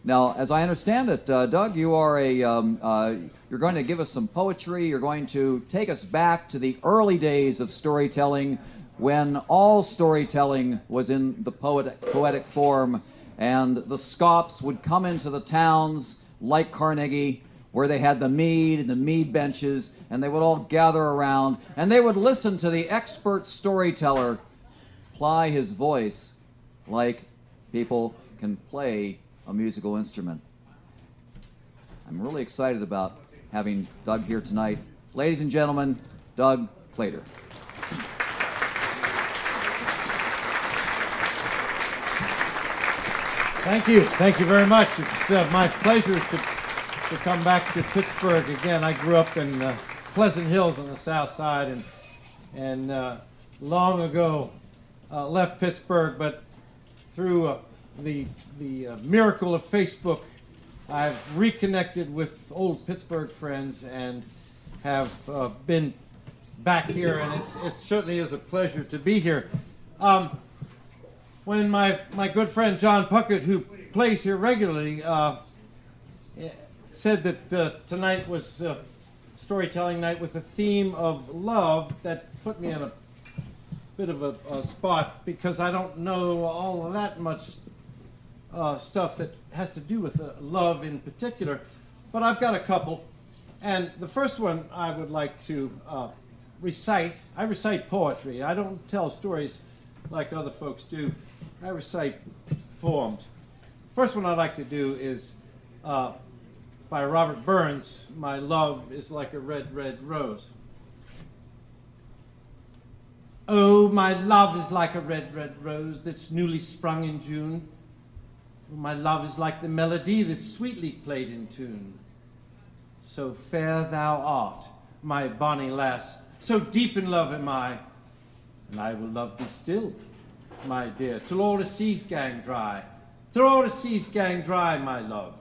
Now, as I understand it, Doug, you are you're going to give us some poetry. You're going to take us back to the early days of storytelling, when all storytelling was in the poetic form, and the scops would come into the towns like Carnegie, where they had the mead and the mead benches, and they would all gather around, and they would listen to the expert storyteller ply his voice like people can play a musical instrument. I'm really excited about having Doug here tonight. Ladies and gentlemen, Doug Claytor. Thank you. Thank you very much. It's my pleasure to come back to Pittsburgh again. I grew up in Pleasant Hills on the south side, and long ago left Pittsburgh, but through the miracle of Facebook, I've reconnected with old Pittsburgh friends and have been back here, and it certainly is a pleasure to be here. When my good friend John Puckett, who plays here regularly, said that tonight was storytelling night with a theme of love, that put me in a bit of a spot, because I don't know all of that much stuff that has to do with love in particular, but I've got a couple. And the first one I would like to recite. I recite poetry. I don't tell stories like other folks do. I recite poems. First one I'd like to do is by Robert Burns, My Love is Like a Red, Red Rose. Oh, my love is like a red, red rose that's newly sprung in June. Oh, my love is like the melody that's sweetly played in tune. So fair thou art, my bonny lass, so deep in love am I, and I will love thee still, my dear, till all the seas gang dry, till all the seas gang dry, my love,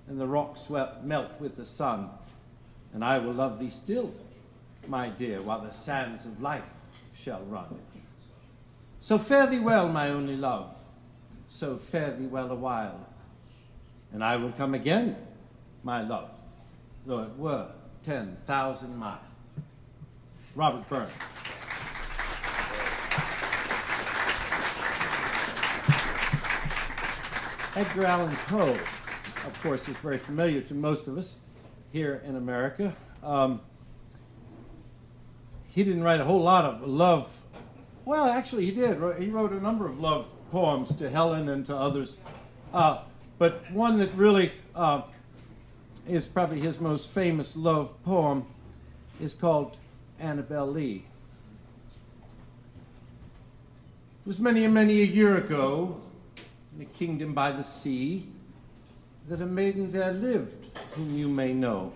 and the rocks melt with the sun, and I will love thee still, my dear, while the sands of life shall run. So fare thee well, my only love, so fare thee well a while, and I will come again, my love, though it were 10,000 miles. Robert Burns. Edgar Allan Poe, of course, is very familiar to most of us here in America. He didn't write a whole lot of love. Well, actually, he did. He wrote a number of love poems to Helen and to others. But one that really is probably his most famous love poem is called Annabel Lee. It was many and many a year ago, in a kingdom by the sea, that a maiden there lived whom you may know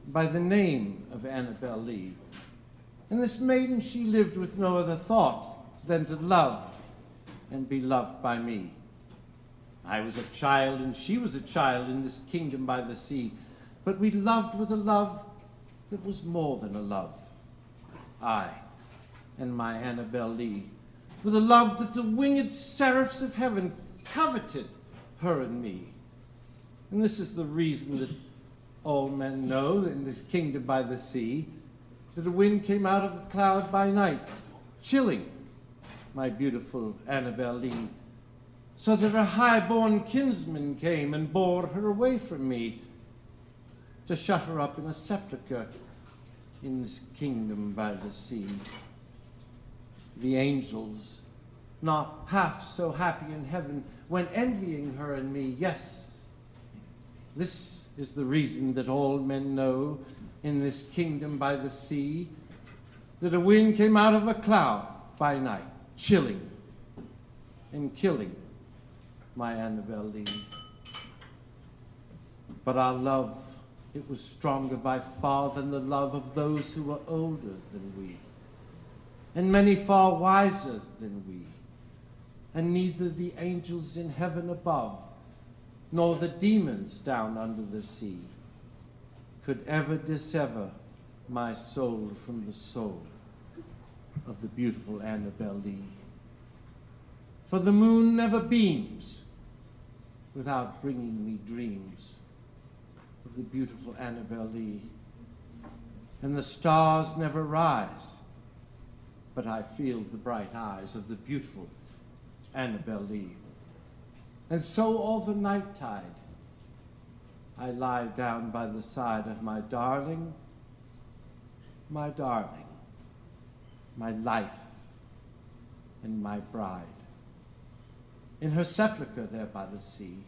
by the name of Annabel Lee. And this maiden, she lived with no other thought than to love and be loved by me. I was a child and she was a child in this kingdom by the sea, but we loved with a love that was more than a love. I and my Annabel Lee, with a love that the winged seraphs of heaven coveted her and me. And this is the reason that all men know in this kingdom by the sea, that a wind came out of a cloud by night, chilling my beautiful Annabel Lee, so that her high-born kinsman came and bore her away from me to shut her up in a sepulchre in this kingdom by the sea. The angels, not half so happy in heaven, when envying her and me, yes, this is the reason that all men know in this kingdom by the sea, that a wind came out of a cloud by night, chilling and killing my Annabel Lee. But our love, it was stronger by far than the love of those who were older than we, and many far wiser than we, and neither the angels in heaven above, nor the demons down under the sea, could ever dissever my soul from the soul of the beautiful Annabel Lee. For the moon never beams, without bringing me dreams of the beautiful Annabel Lee. And the stars never rise, but I feel the bright eyes of the beautiful Annabel Lee. And so all the night tide, I lie down by the side of my darling, my life, and my bride, in her sepulchre there by the sea,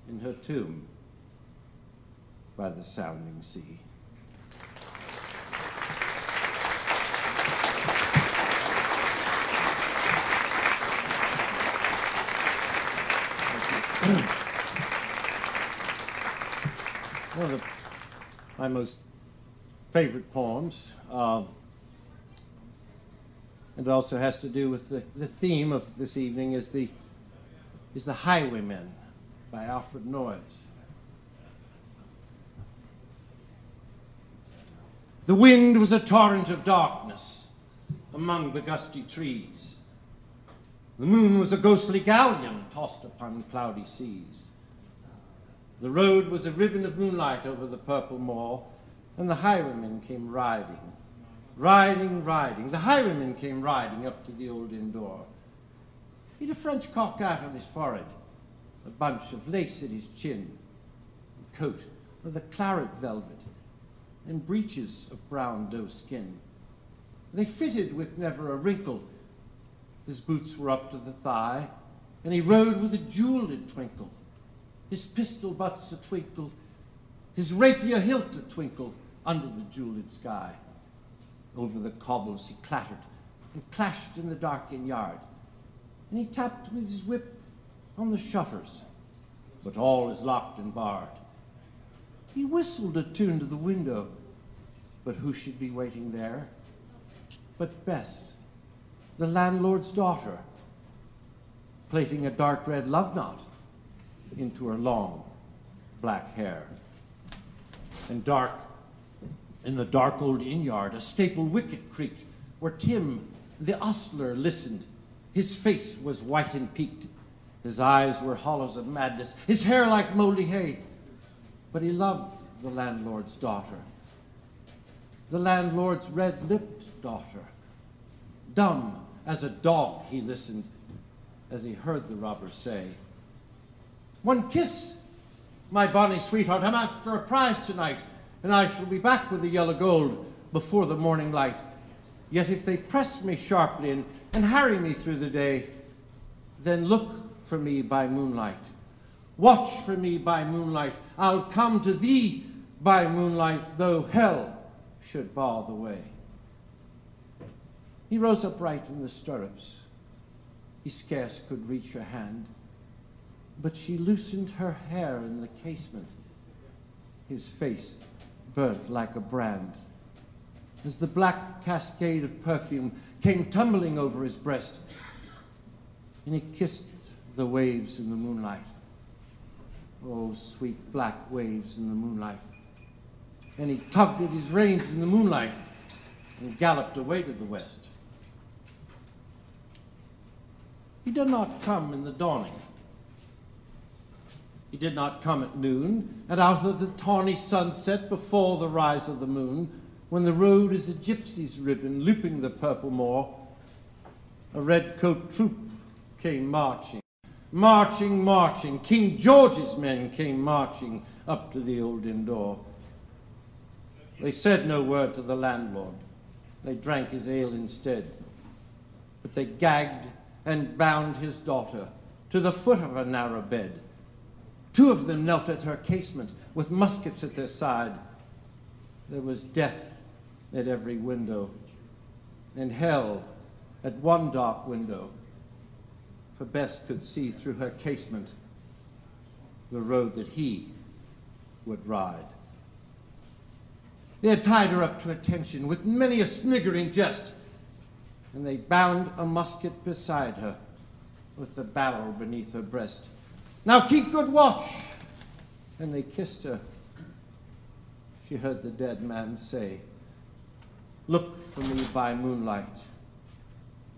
in her tomb by the sounding sea. One of my most favorite poems, and it also has to do with the theme of this evening, is the Highwayman by Alfred Noyes. The wind was a torrent of darkness among the gusty trees. The moon was a ghostly galleon tossed upon cloudy seas. The road was a ribbon of moonlight over the purple moor, and the highwayman came riding. The highwayman came riding up to the old inn door. He'd a French cocked hat on his forehead, a bunch of lace at his chin, a coat of the claret velvet, and breeches of brown doe skin. They fitted with never a wrinkle. His boots were up to the thigh, and he rode with a jeweled twinkle. His pistol butts a twinkle, his rapier hilt a twinkle under the jeweled sky. Over the cobbles he clattered and clashed in the dark inn yard, and he tapped with his whip on the shutters, but all is locked and barred. He whistled a tune to the window, but who should be waiting there but Bess, the landlord's daughter, plaiting a dark red love knot into her long black hair. And dark, in the dark old inn yard, a staple wicket creaked, where Tim, the ostler, listened. His face was white and peaked. His eyes were hollows of madness, his hair like moldy hay. But he loved the landlord's daughter, the landlord's red-lipped daughter. Dumb as a dog he listened as he heard the robber say, "One kiss, my bonny sweetheart, I'm after a prize tonight, and I shall be back with the yellow gold before the morning light. Yet if they press me sharply and harry me through the day, then look for me by moonlight. Watch for me by moonlight. I'll come to thee by moonlight, though hell should bar the way." He rose upright in the stirrups. He scarce could reach her hand, but she loosened her hair in the casement. His face burnt like a brand as the black cascade of perfume came tumbling over his breast, and he kissed the waves in the moonlight. Oh, sweet black waves in the moonlight. And he tugged at his reins in the moonlight and galloped away to the west. He did not come in the dawning. He did not come at noon, and out of the tawny sunset before the rise of the moon, when the road is a gypsy's ribbon looping the purple moor. A red-coat troop came marching, marching, marching. King George's men came marching up to the old inn door. They said no word to the landlord. They drank his ale instead. But they gagged and bound his daughter to the foot of a narrow bed. Two of them knelt at her casement with muskets at their side. There was death at every window, and hell at one dark window, for Bess could see through her casement the road that he would ride. They had tied her up to attention with many a sniggering jest, and they bound a musket beside her with the barrel beneath her breast. "Now keep good watch." And they kissed her. She heard the dead man say, "Look for me by moonlight.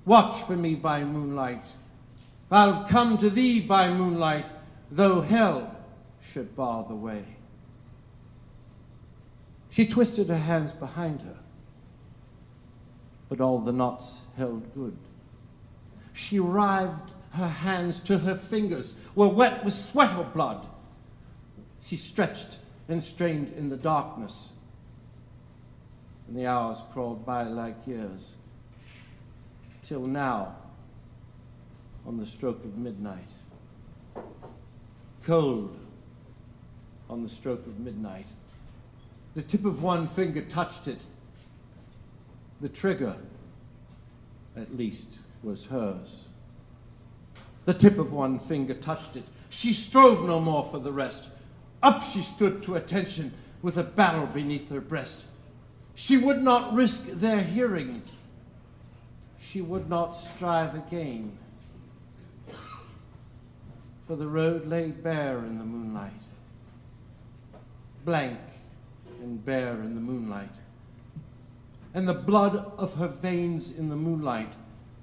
Watch for me by moonlight. I'll come to thee by moonlight, though hell should bar the way. She twisted her hands behind her, but all the knots held good. She writhed her hands till her fingers were wet with sweat or blood. She stretched and strained in the darkness, and the hours crawled by like years, till now, on the stroke of midnight, cold on the stroke of midnight, the tip of one finger touched it. The trigger, at least, was hers. The tip of one finger touched it. She strove no more for the rest. Up she stood to attention with a barrel beneath her breast. She would not risk their hearing. She would not strive again. For the road lay bare in the moonlight, blank and bare in the moonlight, and the blood of her veins in the moonlight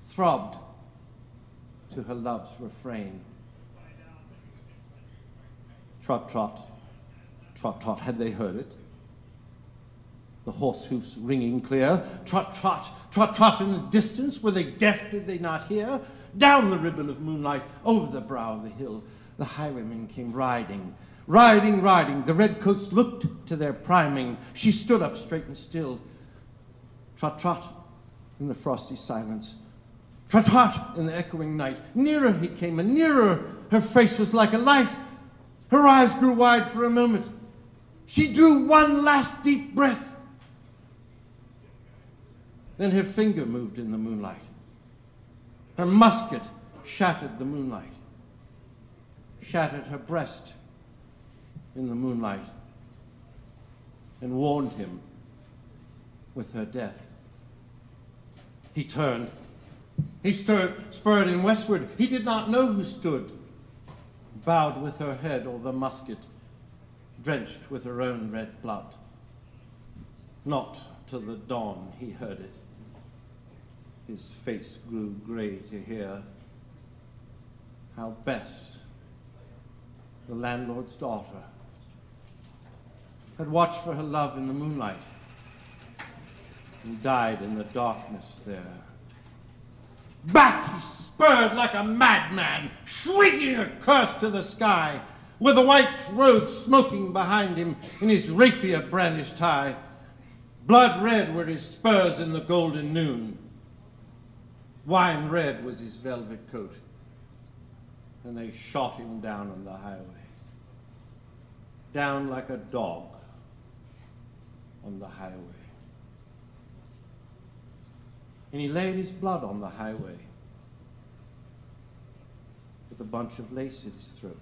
throbbed to her love's refrain. Trot, trot, trot, trot, had they heard it? The horse hoofs ringing clear. Trot, trot, trot, trot in the distance. Were they deaf? Did they not hear? Down the ribbon of moonlight, over the brow of the hill, the highwayman came riding, riding, riding. The redcoats looked to their priming. She stood up straight and still. Trot, trot in the frosty silence. Trot, trot in the echoing night. Nearer he came, and nearer. Her face was like a light. Her eyes grew wide for a moment. She drew one last deep breath. Then her finger moved in the moonlight. Her musket shattered the moonlight, shattered her breast in the moonlight, and warned him with her death. He turned. He spurred in westward. He did not know who stood, bowed with her head o'er the musket, drenched with her own red blood. Not till the dawn he heard it. His face grew gray to hear how Bess, the landlord's daughter, had watched for her love in the moonlight and died in the darkness there. Back he spurred like a madman, shrieking a curse to the sky, with the white road smoking behind him in his rapier brandished high. Blood red were his spurs in the golden noon. Wine red was his velvet coat, and they shot him down on the highway, down like a dog on the highway. And he laid his blood on the highway with a bunch of lace at his throat.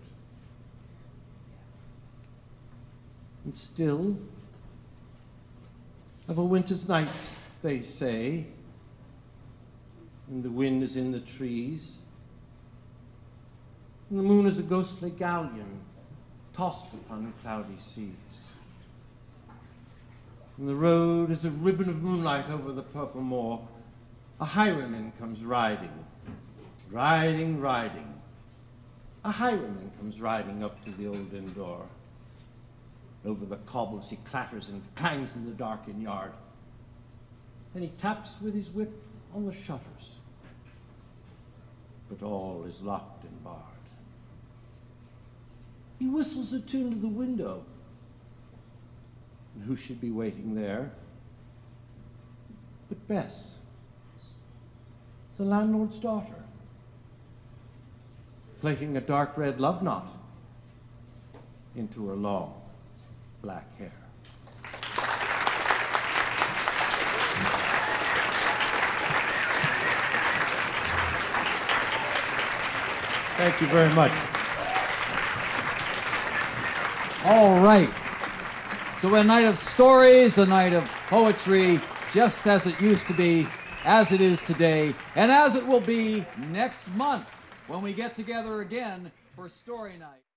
And still, of a winter's night, they say, and the wind is in the trees, and the moon is a ghostly galleon tossed upon cloudy seas. And the road is a ribbon of moonlight over the purple moor. A highwayman comes riding, riding, riding. A highwayman comes riding up to the old inn door. Over the cobbles he clatters and clangs in the darkened yard. And he taps with his whip on the shutters. But all is locked and barred. He whistles a tune to the window. And who should be waiting there but Bess, the landlord's daughter, plaiting a dark red love knot into her long black hair. Thank you very much. All right. So a night of stories, a night of poetry, just as it used to be, as it is today, and as it will be next month when we get together again for Story Night.